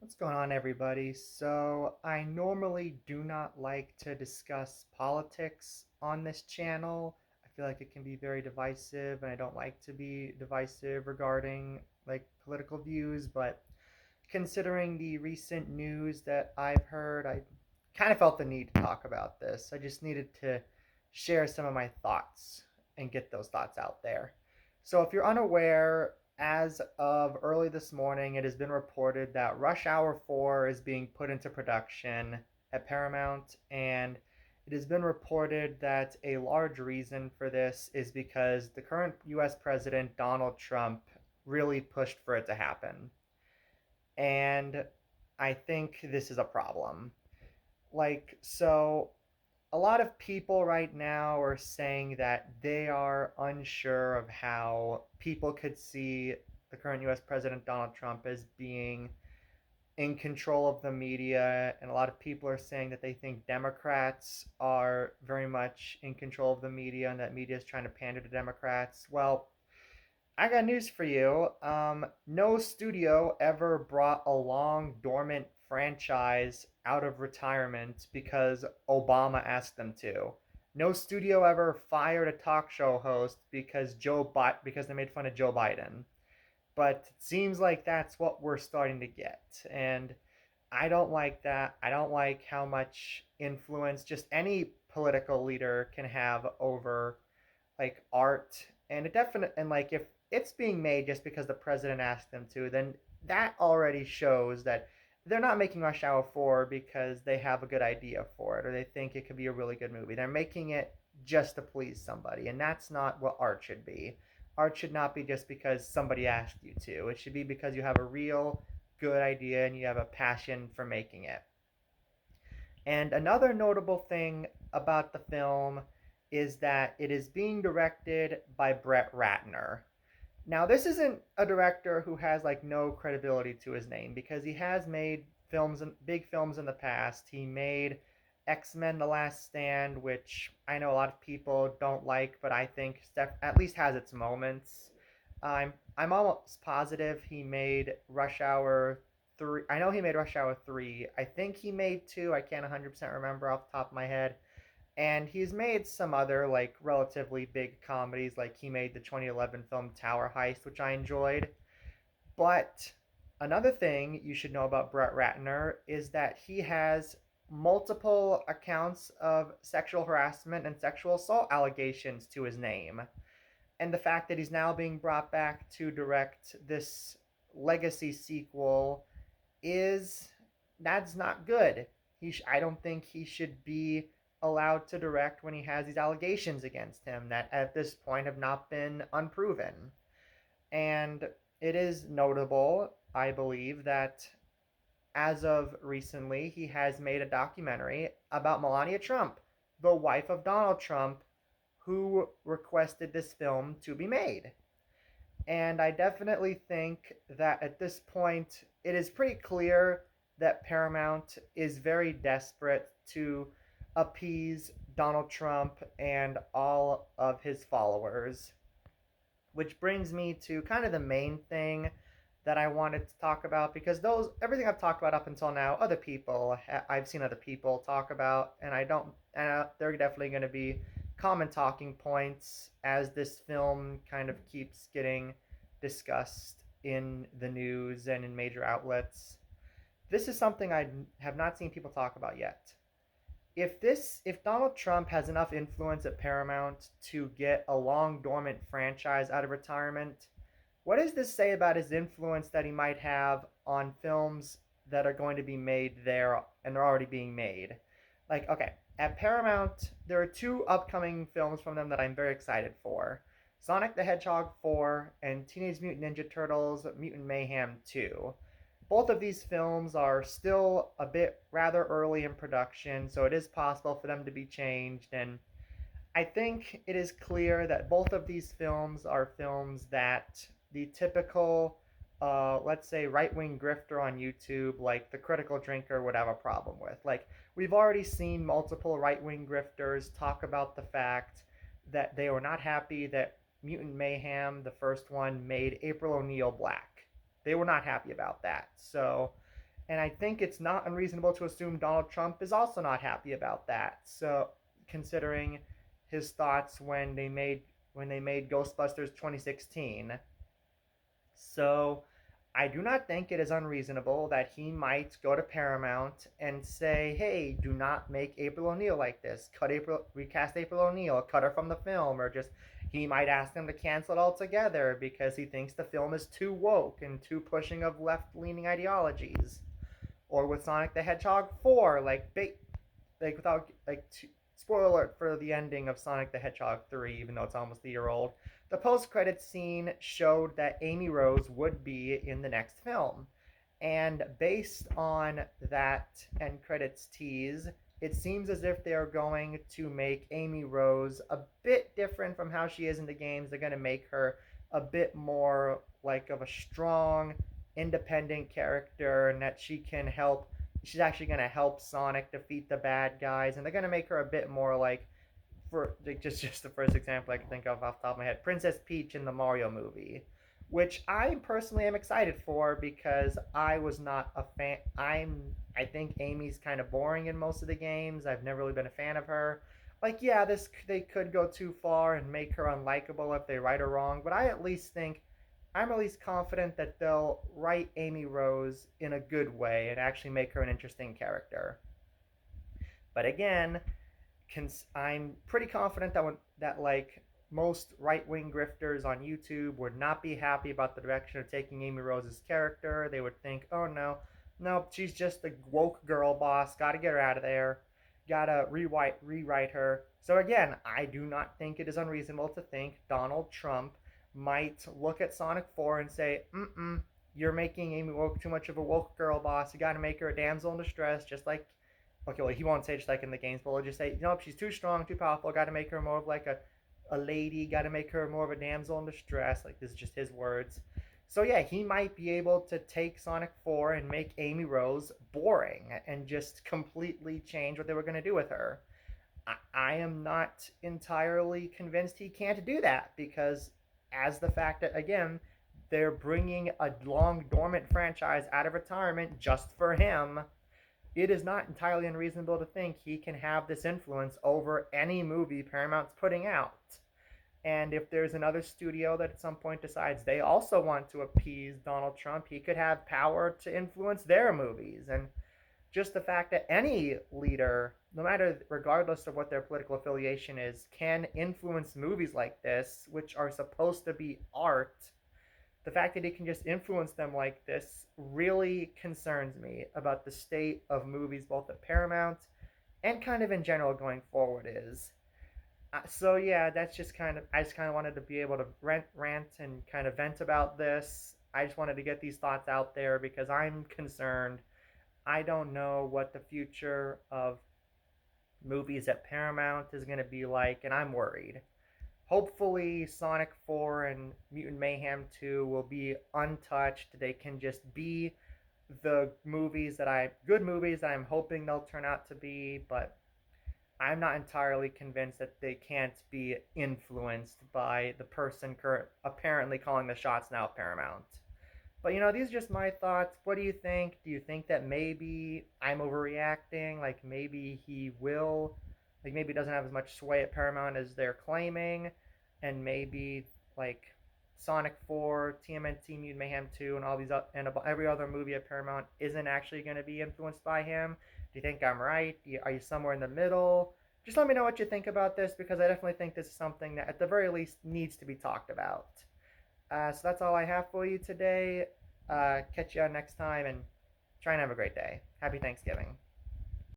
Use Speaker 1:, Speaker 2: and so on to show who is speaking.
Speaker 1: What's going on, everybody? So, I normally do not like to discuss politics on this channel. I feel like it can be very divisive, and I don't like to be divisive regarding political views, but considering the recent news that I've heard, I kind of felt the need to talk about this. I just needed to share some of my thoughts and get those thoughts out there. So, if you're unaware, as of early this morning, it has been reported that Rush Hour 4 is being put into production at Paramount, and it has been reported that a large reason for this is because the current US President Donald Trump really pushed for it to happen. And I think this is a problem. So a lot of people right now are saying that they are unsure of how people could see the current US President Donald Trump as being in control of the media, and a lot of people are saying that they think Democrats are very much in control of the media and that media is trying to pander to Democrats. Well, I got news for you. No studio ever brought a long dormant franchise out of retirement because Obama asked them to. No studio ever fired a talk show host because they made fun of Joe Biden. But it seems like that's what we're starting to get, and I don't like that. I don't like how much influence just any political leader can have over art, and it definitely, and if it's being made just because the president asked them to, then that already shows that they're not making Rush Hour 4 because they have a good idea for it or they think it could be a really good movie. They're making it just to please somebody, and that's not what art should be. Art should not be just because somebody asked you to. It should be because you have a real good idea and you have a passion for making it. And another notable thing about the film is that it is being directed by Brett Ratner. Now, this isn't a director who has no credibility to his name because he has made big films in the past. He made X-Men: The Last Stand, which I know a lot of people don't like, but I think at least has its moments. I'm almost positive he made Rush Hour 3. I know he made Rush Hour 3. I think he made 2. I can't 100% remember off the top of my head. And he's made some other relatively big comedies, like he made the 2011 film Tower Heist, which I enjoyed. But another thing you should know about Brett Ratner is that he has multiple accounts of sexual harassment and sexual assault allegations to his name. And the fact that he's now being brought back to direct this legacy sequel is that's not good. I don't think he should be allowed to direct when he has these allegations against him that at this point have not been unproven. And it is notable, I believe, that as of recently, he has made a documentary about Melania Trump, the wife of Donald Trump, who requested this film to be made. And I definitely think that at this point, it is pretty clear that Paramount is very desperate to appease Donald Trump and all of his followers. Which brings me to kind of the main thing that I wanted to talk about because everything I've talked about up until now, I've seen other people talk about, and I don't, and they're definitely going to be common talking points as this film kind of keeps getting discussed in the news and in major outlets. This is something I have not seen people talk about yet. If Donald Trump has enough influence at Paramount to get a long dormant franchise out of retirement, what does this say about his influence that he might have on films that are going to be made there and they're already being made? Okay, at Paramount, there are two upcoming films from them that I'm very excited for: Sonic the Hedgehog 4 and Teenage Mutant Ninja Turtles Mutant Mayhem 2. Both of these films are still a bit rather early in production, so it is possible for them to be changed. And I think it is clear that both of these films are films that the typical, let's say, right wing grifter on YouTube, like the Critical Drinker, would have a problem with. We've already seen multiple right wing grifters talk about the fact that they were not happy that Mutant Mayhem, the first one, made April O'Neil black. They were not happy about that. So And I think it's not unreasonable to assume Donald Trump is also not happy about that. So, considering his thoughts when they made Ghostbusters 2016. So, I do not think it is unreasonable that he might go to Paramount and say, "Hey, do not make April O'Neil like this. Recast April O'Neil, cut her from the film," or just he might ask them to cancel it altogether because he thinks the film is too woke and too pushing of left-leaning ideologies. Or with Sonic the Hedgehog 4, like without spoiler alert for the ending of Sonic the Hedgehog 3, even though it's almost a year old. The post-credit scene showed that Amy Rose would be in the next film. And based on that end credits tease, it seems as if they're going to make Amy Rose a bit different from how she is in the games. They're going to make her a bit more like of a strong, independent character, and that she's actually going to help Sonic defeat the bad guys, and they're going to make her a bit more like, for like, just the first example I can think of off the top of my head, Princess Peach in the Mario movie, which I personally am excited for because I was not a fan. I think Amy's kind of boring in most of the games. I've never really been a fan of her. Like, yeah, this they could go too far and make her unlikable if they write her wrong, but I'm at least confident that they'll write Amy Rose in a good way and actually make her an interesting character. But again, I'm pretty confident that like most right-wing grifters on YouTube would not be happy about the direction of taking Amy Rose's character. They would think, "Oh no, no, she's just a woke girl boss. Got to get her out of there. Got to rewrite her." So again, I do not think it is unreasonable to think Donald Trump might look at Sonic 4 and say, "Mm-mm, you're making Amy woke too much of a woke girl boss. You got to make her a damsel in distress, just like." Okay, well, he won't say just like in the games, but he'll just say, nope, she's too strong, too powerful. Got to make her more of like a lady. Got to make her more of a damsel in distress. Like, this is just his words. So yeah, he might be able to take Sonic 4 and make Amy Rose boring and just completely change what they were going to do with her. I am not entirely convinced he can't do that because, as the fact that, again, they're bringing a long dormant franchise out of retirement just for him, it is not entirely unreasonable to think he can have this influence over any movie Paramount's putting out. And if there's another studio that at some point decides they also want to appease Donald Trump, he could have power to influence their movies. And just the fact that any leader, no matter regardless of what their political affiliation is, can influence movies like this, which are supposed to be art, the fact that he can just influence them like this really concerns me about the state of movies both at Paramount and kind of in general going forward is. So yeah, that's just kind of I just kind of wanted to be able to rant and kind of vent about this. I just wanted to get these thoughts out there because I'm concerned. I don't know what the future of movies at Paramount is going to be like, and I'm worried. Hopefully, Sonic 4 and Mutant Mayhem 2 will be untouched. They can just be good movies that I'm hoping they'll turn out to be, but I'm not entirely convinced that they can't be influenced by the person apparently calling the shots now at Paramount. But these are just my thoughts. What do you think? Do you think that maybe I'm overreacting? Like maybe he will, like maybe he doesn't have as much sway at Paramount as they're claiming, and maybe like Sonic 4, TMNT, Mutant Mayhem 2, and all these and every other movie at Paramount isn't actually going to be influenced by him? Do you think I'm right? Are you somewhere in the middle? Just let me know what you think about this because I definitely think this is something that at the very least needs to be talked about. So that's all I have for you today. Catch you next time and try and have a great day. Happy Thanksgiving.